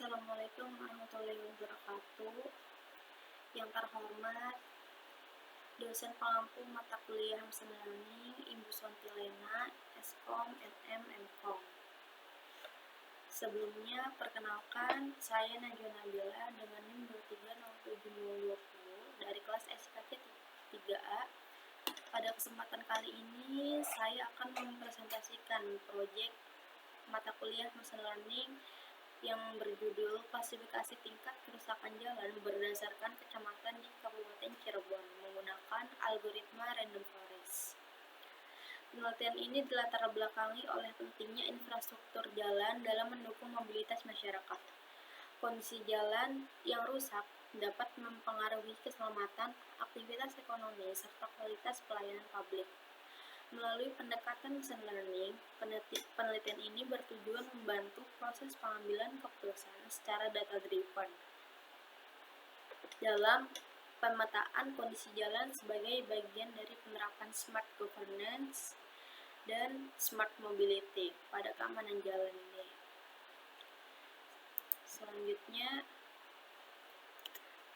Assalamualaikum warahmatullahi wabarakatuh. Yang terhormat dosen pengampu mata kuliah mesin learning Ibu Sontilena, Eskom, MM, Mkom. Sebelumnya, perkenalkan, saya Najwa Nabila dengan NIM 230720 dari kelas SKC 3A. Pada kesempatan kali ini, saya akan mempresentasikan proyek mata kuliah mesin learning yang berjudul klasifikasi tingkat kerusakan jalan berdasarkan kecamatan di Kabupaten Cirebon menggunakan algoritma random forest. Penelitian ini dilatar belakangi oleh pentingnya infrastruktur jalan dalam mendukung mobilitas masyarakat. Kondisi jalan yang rusak dapat mempengaruhi keselamatan, aktivitas ekonomi, serta kualitas pelayanan publik. Melalui pendekatan machine learning, penelitian ini bertujuan membantu proses pengambilan keputusan secara data-driven dalam pemetaan kondisi jalan sebagai bagian dari penerapan smart governance dan smart mobility pada keamanan jalan ini. Selanjutnya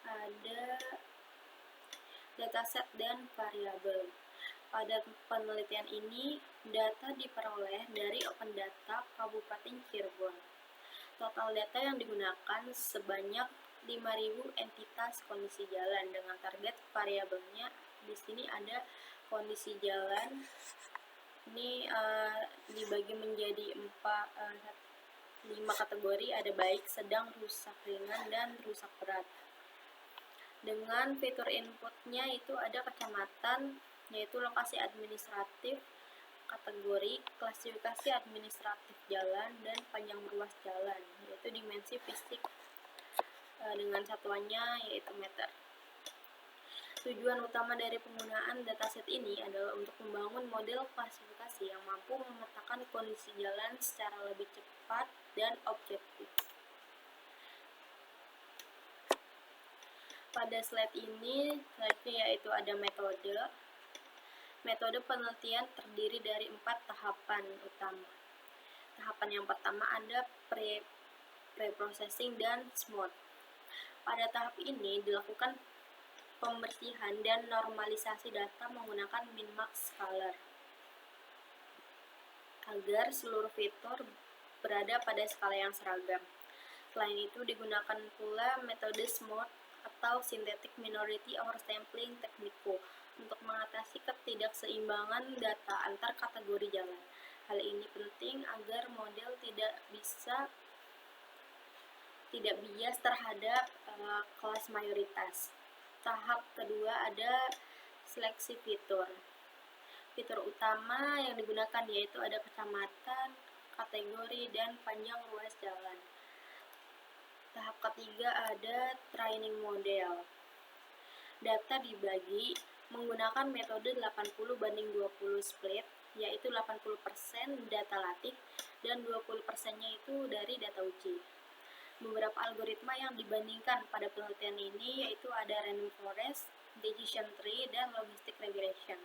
ada dataset dan variabel. Pada penelitian ini, data diperoleh dari Open Data Kabupaten Cirebon. Total data yang digunakan sebanyak 5.000 entitas kondisi jalan dengan target variabelnya. Di sini ada kondisi jalan. Ini dibagi menjadi 5 kategori, ada baik, sedang, rusak ringan, dan rusak berat. Dengan fitur inputnya itu ada kecamatan, yaitu lokasi administratif, kategori, klasifikasi administratif jalan, dan panjang ruas jalan, yaitu dimensi fisik dengan satuannya yaitu meter. Tujuan utama dari penggunaan dataset ini adalah untuk membangun model klasifikasi yang mampu memetakan kondisi jalan secara lebih cepat dan objektif. Pada slide ini, yaitu ada metode. Metode penelitian terdiri dari 4 tahapan utama. Tahapan yang pertama ada pre-processing dan smooth. Pada tahap ini dilakukan pembersihan dan normalisasi data menggunakan min-max scalar agar seluruh fitur berada pada skala yang seragam. Selain itu digunakan pula metode smooth atau synthetic minority oversampling technique untuk mengatasi ketidakseimbangan data antar kategori jalan. Hal ini penting agar model tidak bias terhadap kelas mayoritas. Tahap kedua ada seleksi fitur. Fitur utama yang digunakan yaitu ada kecamatan, kategori, dan panjang ruas jalan. Tahap ketiga ada training model. Data dibagi menggunakan metode 80/20 split, yaitu 80% data latih dan 20%-nya itu dari data uji. Beberapa algoritma yang dibandingkan pada penelitian ini yaitu ada random forest, decision tree, dan logistic regression.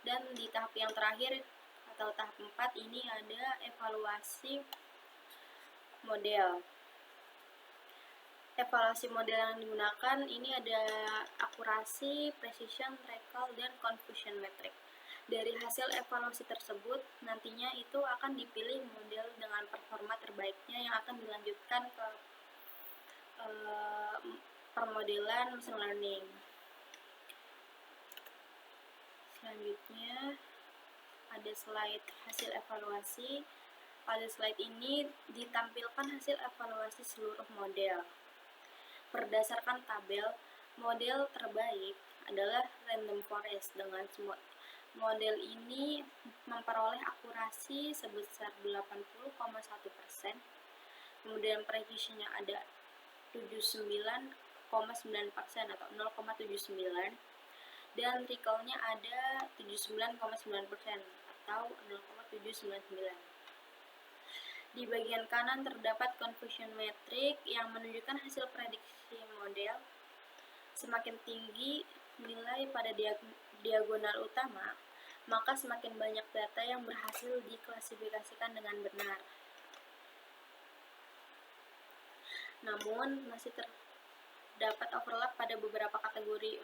Dan di tahap yang terakhir atau tahap 4 ini ada evaluasi model. Evaluasi model yang digunakan ini ada akurasi, precision, recall, dan confusion metric. Dari hasil evaluasi tersebut, nantinya itu akan dipilih model dengan performa terbaiknya yang akan dilanjutkan ke permodelan machine learning. Selanjutnya ada slide hasil evaluasi. Pada slide ini ditampilkan hasil evaluasi seluruh model. Berdasarkan tabel, model terbaik adalah random forest dengan smooth. Model ini memperoleh akurasi sebesar 80,1%, kemudian precision-nya ada 79,9% atau 0,79, dan recall-nya ada 79,9% atau 0,799. Di bagian kanan terdapat confusion metric yang menunjukkan hasil prediksi model. Semakin tinggi nilai pada diagonal utama, maka semakin banyak data yang berhasil diklasifikasikan dengan benar. Namun masih terdapat overlap pada beberapa kategori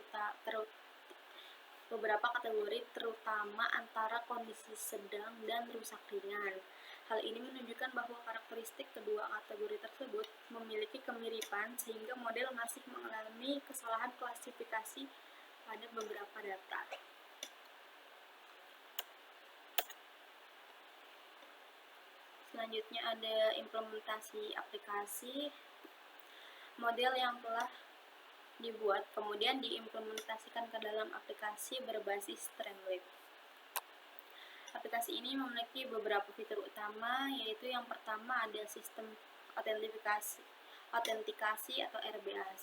terutama antara kondisi sedang dan rusak ringan. Hal ini menunjukkan bahwa karakteristik kedua kategori tersebut memiliki kemiripan sehingga model masih mengalami kesalahan klasifikasi pada beberapa data. Selanjutnya ada implementasi aplikasi. Model yang telah dibuat kemudian diimplementasikan ke dalam aplikasi berbasis Streamlit. Aplikasi ini memiliki beberapa fitur utama, yaitu yang pertama ada sistem autentikasi atau RBAC,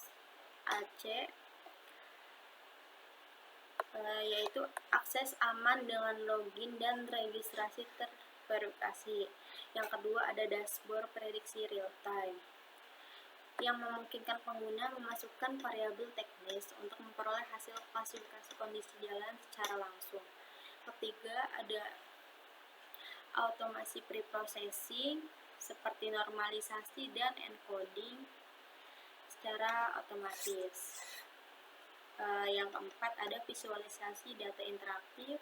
yaitu akses aman dengan login dan registrasi terverifikasi. Yang kedua ada dashboard prediksi real time yang memungkinkan pengguna memasukkan variabel teknis untuk memperoleh hasil klasifikasi kondisi jalan secara langsung. Ketiga ada automasi preprocessing seperti normalisasi dan encoding secara otomatis. Yang keempat ada visualisasi data interaktif.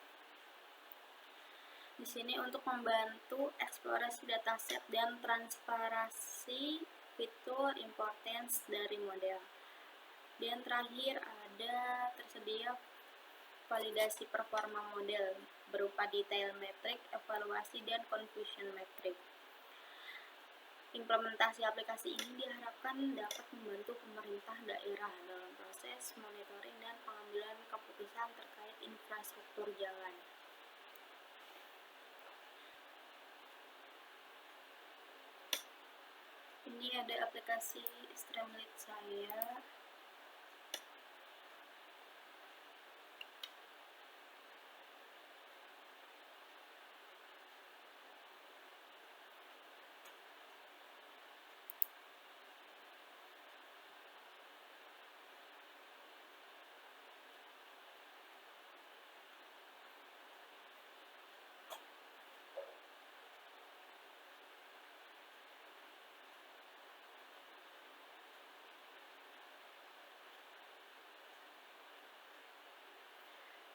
Di sini untuk membantu eksplorasi dataset dan transparansi fitur importance dari model. Dan terakhir ada tersedia validasi performa model berupa detail metrik, evaluasi, dan confusion metrik. Implementasi aplikasi ini diharapkan dapat membantu pemerintah daerah dalam proses monitoring dan pengambilan keputusan terkait infrastruktur jalan. Ini ada aplikasi Streamlit saya.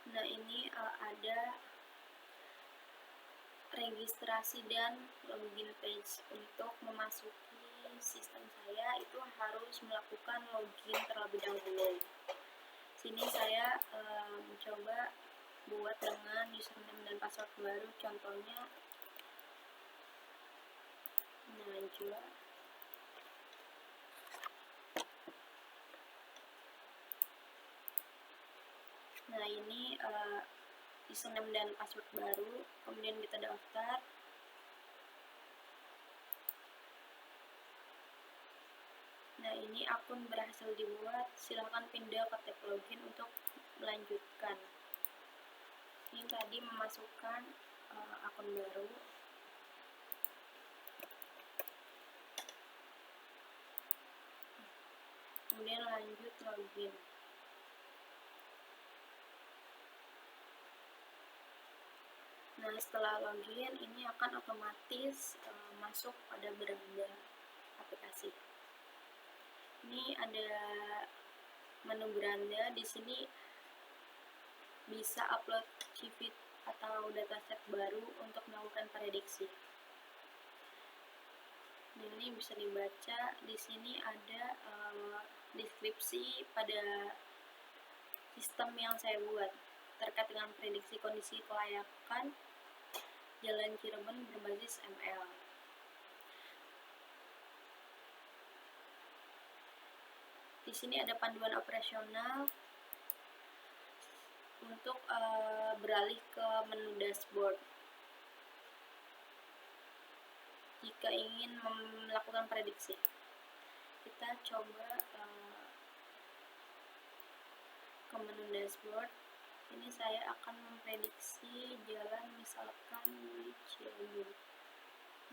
Nah, ini ada registrasi dan login page. Untuk memasuki sistem saya itu harus melakukan login terlebih dahulu. Sini saya mencoba buat dengan username dan password baru, contohnya Najwa. Nah, ini username dan password baru, kemudian kita daftar. Nah, ini akun berhasil dibuat, silahkan pindah ke tab login untuk melanjutkan. Ini tadi memasukkan akun baru. Kemudian lanjut login. Nah, setelah login ini akan otomatis masuk pada beranda aplikasi. Ini ada menu beranda, di sini bisa upload CVIT atau dataset baru untuk melakukan prediksi. Ini bisa dibaca, di sini ada deskripsi pada sistem yang saya buat terkait dengan prediksi kondisi kelayakan Jalan Cirebon berbasis ML. Di sini ada panduan operasional untuk beralih ke menu dashboard. Jika ingin melakukan prediksi, kita coba ke menu dashboard. Ini saya akan memprediksi jalan misalkan di Cirebon.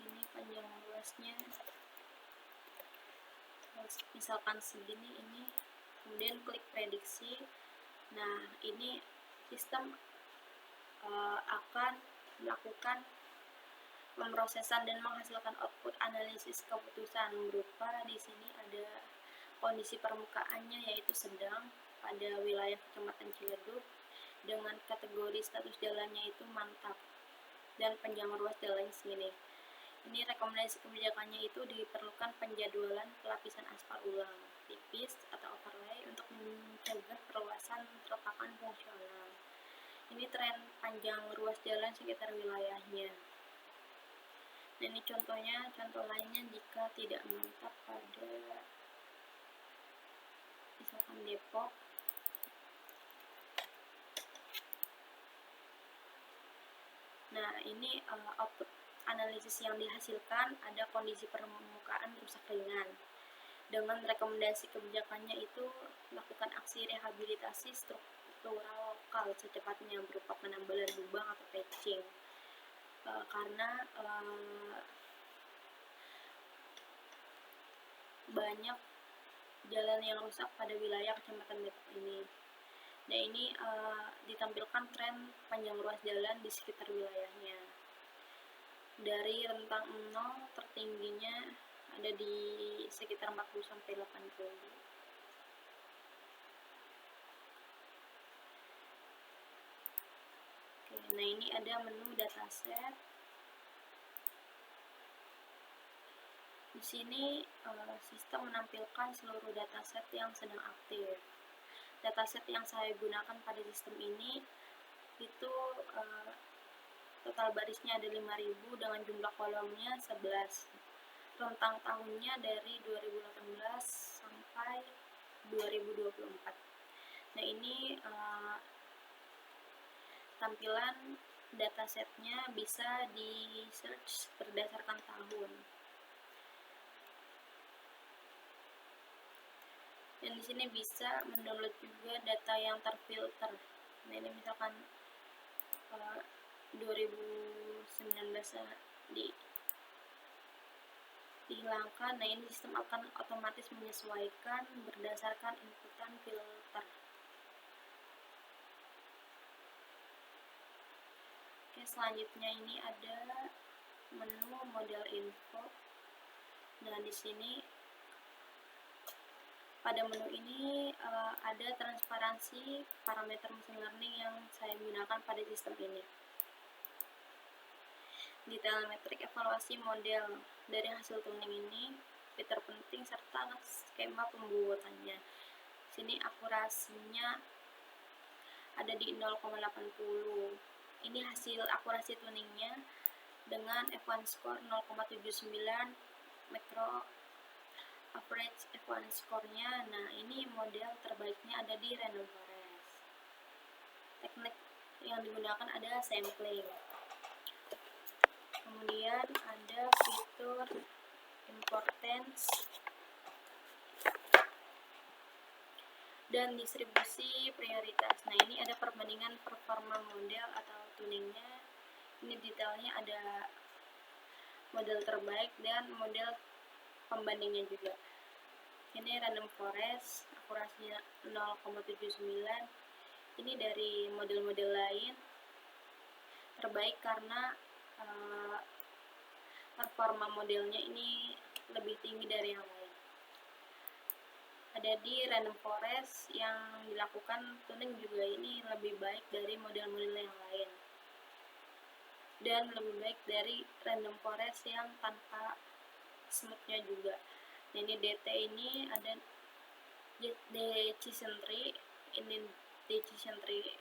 Ini panjang luasnya misalkan segini ini, kemudian klik prediksi. Nah, ini sistem akan melakukan pemrosesan dan menghasilkan output analisis keputusan berupa di sini ada kondisi permukaannya yaitu sedang pada wilayah Kecamatan Ciledug dengan kategori status jalannya itu mantap dan panjang ruas jalan segini. Ini rekomendasi kebijakannya itu diperlukan penjadwalan pelapisan aspal ulang tipis atau overlay untuk mencegah perluasan retakan fungsional. Ini tren panjang ruas jalan sekitar wilayahnya. Dan ini contohnya, contoh lainnya jika tidak mantap pada misalkan Depok. Nah, ini output analisis yang dihasilkan ada kondisi permukaan rusak ringan. Dengan rekomendasi kebijakannya itu lakukan aksi rehabilitasi struktural lokal secepatnya berupa penambalan lubang atau patching. Karena banyak jalan yang rusak pada wilayah Kecamatan Depok ini. Nah, ini ditampilkan tren panjang ruas jalan di sekitar wilayahnya. Dari rentang 0 tertingginya ada di sekitar 40-80. Oke, nah ini ada menu dataset. Di sini sistem menampilkan seluruh dataset yang sedang aktif. Dataset yang saya gunakan pada sistem ini itu total barisnya ada 5000 dengan jumlah kolomnya 11. Rentang tahunnya dari 2018 sampai 2024. Nah, ini tampilan datasetnya bisa di search berdasarkan tahun. Dan di sini bisa mendownload juga data yang terfilter. Nah, ini misalkan 2019 dihilangkan. Nah, ini sistem akan otomatis menyesuaikan berdasarkan inputan filter. Oke, selanjutnya ini ada menu model info. Nah, di sini pada menu ini ada transparansi parameter machine learning yang saya gunakan pada sistem ini. Detail metrik evaluasi model dari hasil tuning ini, fitur penting serta skema pembuatannya. Sini akurasinya ada di 0,80. Ini hasil akurasi tuningnya dengan F1 score 0,79 makro average F1 score-nya. Nah, ini model terbaiknya ada di Random Forest. Teknik yang digunakan ada sampling. Kemudian ada fitur importance dan distribusi prioritas. Nah, ini ada perbandingan performa model atau tuningnya. Ini detailnya ada model terbaik dan model pembandingnya juga. Ini Random Forest, akurasinya 0,79. Ini dari model-model lain terbaik karena performa modelnya ini lebih tinggi dari yang lain. Ada di Random Forest yang dilakukan tuning juga ini lebih baik dari model-model yang lain. Dan lebih baik dari Random Forest yang tanpa smoothnya juga. Nah, ini DT ini ada decision tree, ini decision tree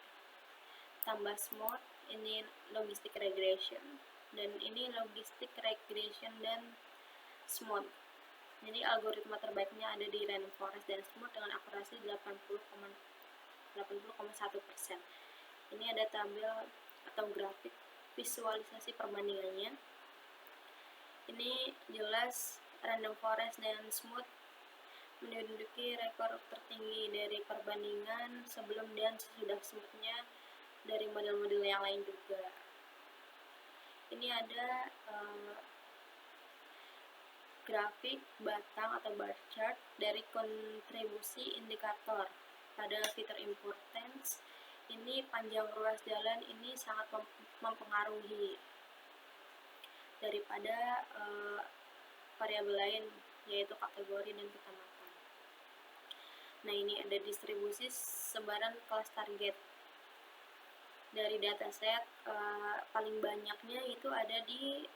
tambah smooth, ini logistic regression, dan ini logistic regression dan smooth. Jadi algoritma terbaiknya ada di Random Forest dan smooth dengan akurasi 80,1%. Ini ada tabel atau grafik visualisasi perbandingannya. Ini jelas Random Forest dan Smooth menduduki rekor tertinggi dari perbandingan sebelum dan sesudah Smoothnya dari model-model yang lain juga. Ini ada grafik batang atau bar chart dari kontribusi indikator pada fitur importance. Ini panjang ruas jalan ini sangat mempengaruhi. daripada variabel lain, yaitu kategori dan kecamatan. Nah, ini ada distribusi sebaran kelas target. Dari dataset paling banyaknya itu ada di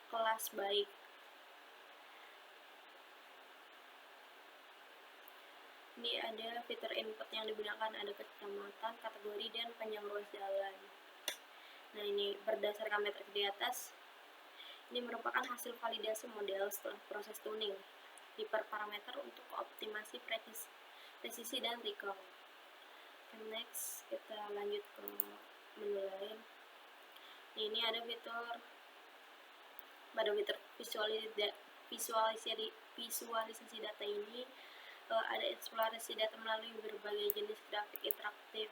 kelas baik. Ini ada fitur input yang digunakan, ada kecamatan, kategori, dan panjang ruas jalan. Nah, ini berdasarkan metrik di atas, ini merupakan hasil validasi model setelah proses tuning hiperparameter untuk optimasi presisi dan recall. Next, kita lanjut ke menu lain. Ini ada fitur visualisasi data ini. Ada eksplorasi data melalui berbagai jenis grafik interaktif.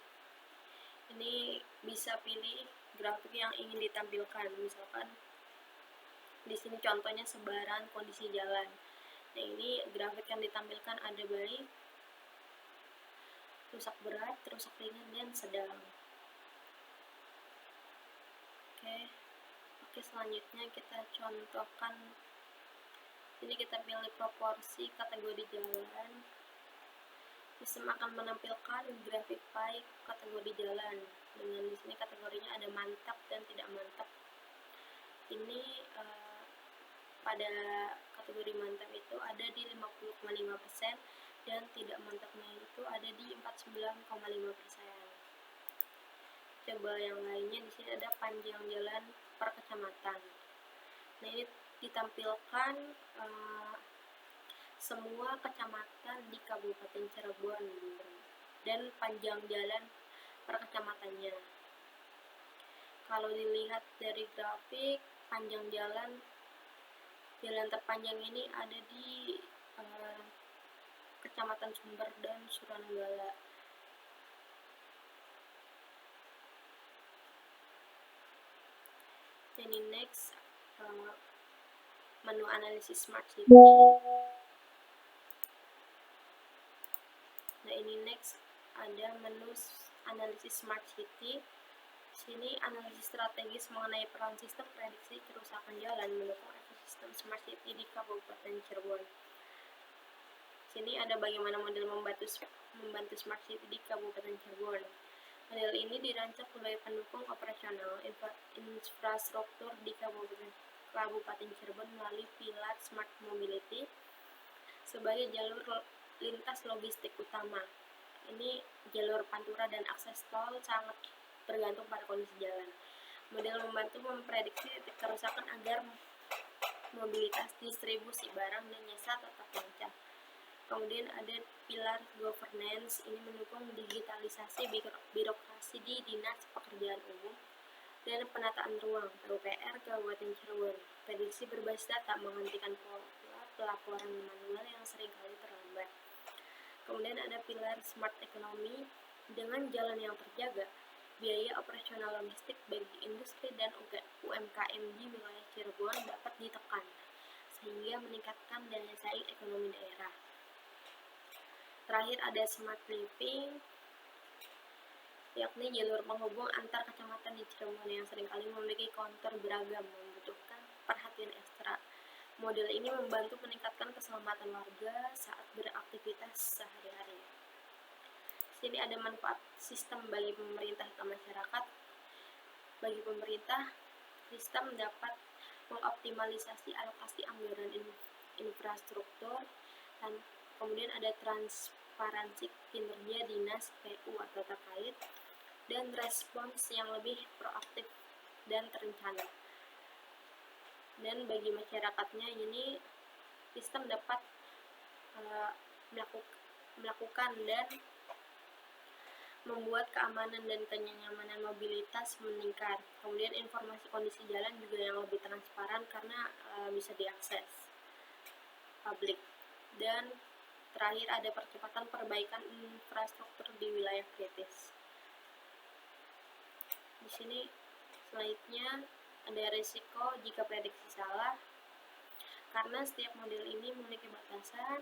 Ini bisa pilih grafik yang ingin ditampilkan, misalkan di sini contohnya sebaran kondisi jalan. Nah, ini grafik yang ditampilkan ada baik, rusak berat, rusak ringan, dan sedang. Oke, selanjutnya kita contohkan. Ini kita pilih proporsi kategori jalan. Sistem akan menampilkan grafik pie kategori jalan. Dengan di sini kategorinya ada mantap dan tidak mantap. Ini pada kategori mantap itu ada di 50,5% dan tidak mantapnya itu ada di 49,5%. Coba yang lainnya, di sini ada panjang jalan per kecamatan. Nah, ini ditampilkan semua kecamatan di Kabupaten Cirebon dan panjang jalan per kecamatannya. Kalau dilihat dari grafik, panjang jalan terpanjang ini ada di Kecamatan Sumber dan Suranenggala. Ini next, menu analisis smart city. Nah, ini next ada menu analisis smart city. Sini analisis strategis mengenai peran sistem prediksi kerusakan jalan mendukung ekosistem smart city di Kabupaten Cirebon. Sini ada bagaimana model membantu smart city di Kabupaten Cirebon. Model ini dirancang sebagai pendukung operasional infrastruktur di Kabupaten Cirebon melalui pilar Smart Mobility sebagai jalur lintas logistik utama. Ini jalur pantura dan akses tol sangat bergantung pada kondisi jalan. Model membantu memprediksi titik kerusakan agar mobilitas, distribusi barang dan jasa tetap lancar. Kemudian ada pilar governance, ini mendukung digitalisasi birokrasi di Dinas Pekerjaan Umum dan penataan ruang PUPR Kabupaten Cirebon. Prediksi berbasis data menghentikan pola pelaporan manual yang seringkali terlambat. Kemudian ada pilar smart economy, dengan jalan yang terjaga, biaya operasional logistik bagi industri dan UMKM di wilayah Cirebon dapat ditekan, sehingga meningkatkan daya saing ekonomi daerah. Terakhir ada smart living, yakni jalur penghubung antar kecamatan di Cirebon yang seringkali memiliki kontur beragam membutuhkan perhatian ekstra. Model ini membantu meningkatkan keselamatan warga saat beraktivitas sehari-hari. Sini ada manfaat sistem bagi pemerintah dan masyarakat. Bagi pemerintah, sistem dapat mengoptimalisasi alokasi anggaran infrastruktur, dan kemudian ada transparansi kinerja dinas PU atau terkait, dan respons yang lebih proaktif dan terencana. Dan bagi masyarakatnya, ini sistem dapat melakukan dan membuat keamanan dan kenyamanan mobilitas meningkat. Kemudian informasi kondisi jalan juga yang lebih transparan karena bisa diakses publik. Dan terakhir ada percepatan perbaikan infrastruktur di wilayah kritis. Di sini selanjutnya ada risiko jika prediksi salah. Karena setiap model ini memiliki batasan,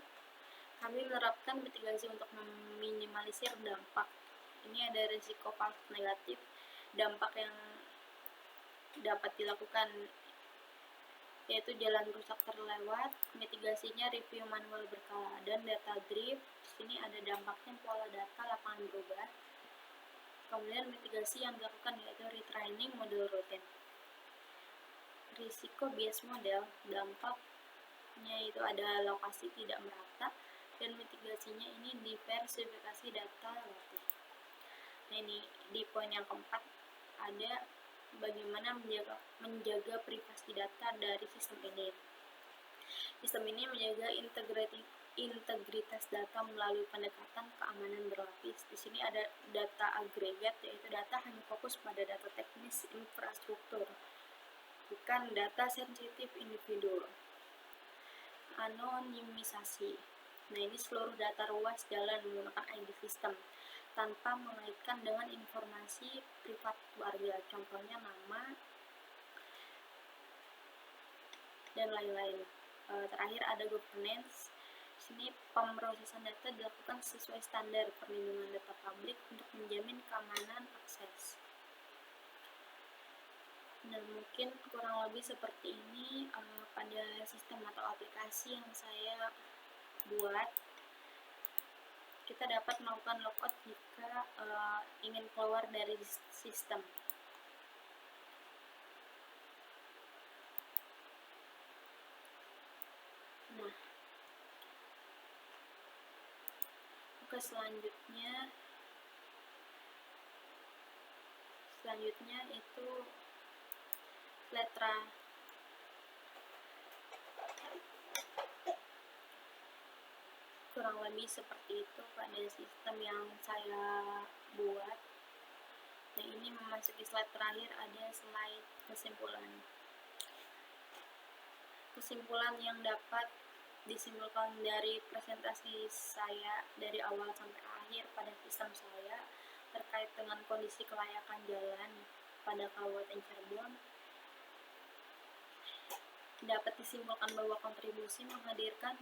kami menerapkan mitigasi untuk meminimalisir dampak. Ini ada risiko false negatif, dampak yang dapat dilakukan, yaitu jalan rusak terlewat, mitigasinya review manual berkala, dan data drift. Di sini ada dampaknya pola data lapangan berubah. Kemudian mitigasi yang dilakukan yaitu retraining model rutin. Risiko bias model, dampaknya itu ada lokasi tidak merata, dan mitigasinya ini diversifikasi data latih. Nah, ini di poin yang keempat ada bagaimana menjaga privasi data dari sistem ini. Sistem ini menjaga integritas data melalui pendekatan keamanan berlapis. Di sini ada data agregat, yaitu data hanya fokus pada data teknis infrastruktur, bukan data sensitif individu. Anonimisasi. Nah, ini seluruh data ruas jalan menggunakan ID system tanpa mengaitkan dengan informasi privat warga, contohnya nama dan lain-lain. Terakhir ada governance. Sini pemrosesan data dilakukan sesuai standar perlindungan data publik untuk menjamin keamanan akses. Nah, mungkin kurang lebih seperti ini pada sistem atau aplikasi yang saya buat. Kita dapat melakukan logout jika ingin keluar dari sistem. Nah, oke, selanjutnya itu letra. Kurang lebih seperti itu pada sistem yang saya buat. Nah, ini memasuki slide terakhir, ada slide kesimpulan. Kesimpulan yang dapat disimpulkan dari presentasi saya dari awal sampai akhir pada sistem saya terkait dengan kondisi kelayakan jalan pada Kabupaten Cirebon, dapat disimpulkan bahwa kontribusi menghadirkan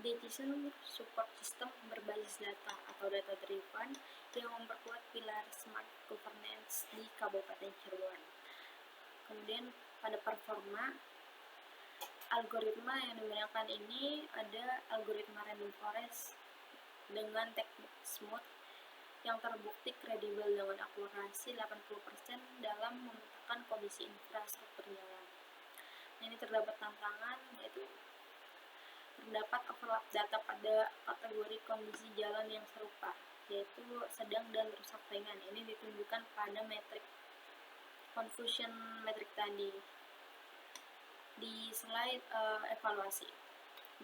decision support system berbasis data atau data driven yang memperkuat pilar smart governance di Kabupaten Cirebon. Kemudian pada performa, algoritma yang digunakan ini ada algoritma random forest dengan teknik smooth yang terbukti kredibel dengan akurasi 80% dalam memetakan kondisi infrastruktur jalan. Ini terdapat tantangan, yaitu terdapat overlap data pada kategori kondisi jalan yang serupa, yaitu sedang dan rusak ringan. Ini ditunjukkan pada metrik confusion metrik tadi di slide evaluasi.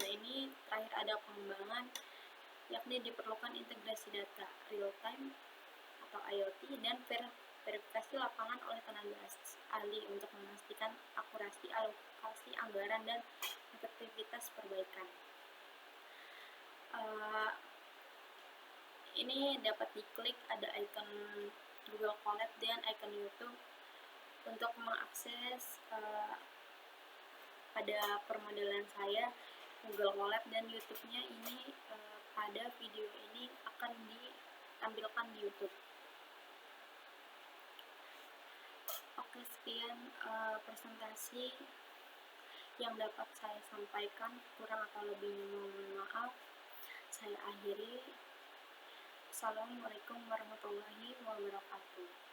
Nah, ini terakhir ada pengembangan, yakni diperlukan integrasi data real time atau IoT dan verifikasi lapangan oleh tenaga ahli untuk memastikan akurasi alokasi anggaran dan efektivitas perbaikan. Ini dapat diklik, ada icon Google Colab dan icon YouTube untuk mengakses pada permodelan saya Google Colab dan YouTube-nya ini pada video ini akan ditampilkan di YouTube. Oke, sekian presentasi yang dapat saya sampaikan, kurang atau lebihnya mohon maaf. Saya akhiri. Assalamualaikum warahmatullahi wabarakatuh.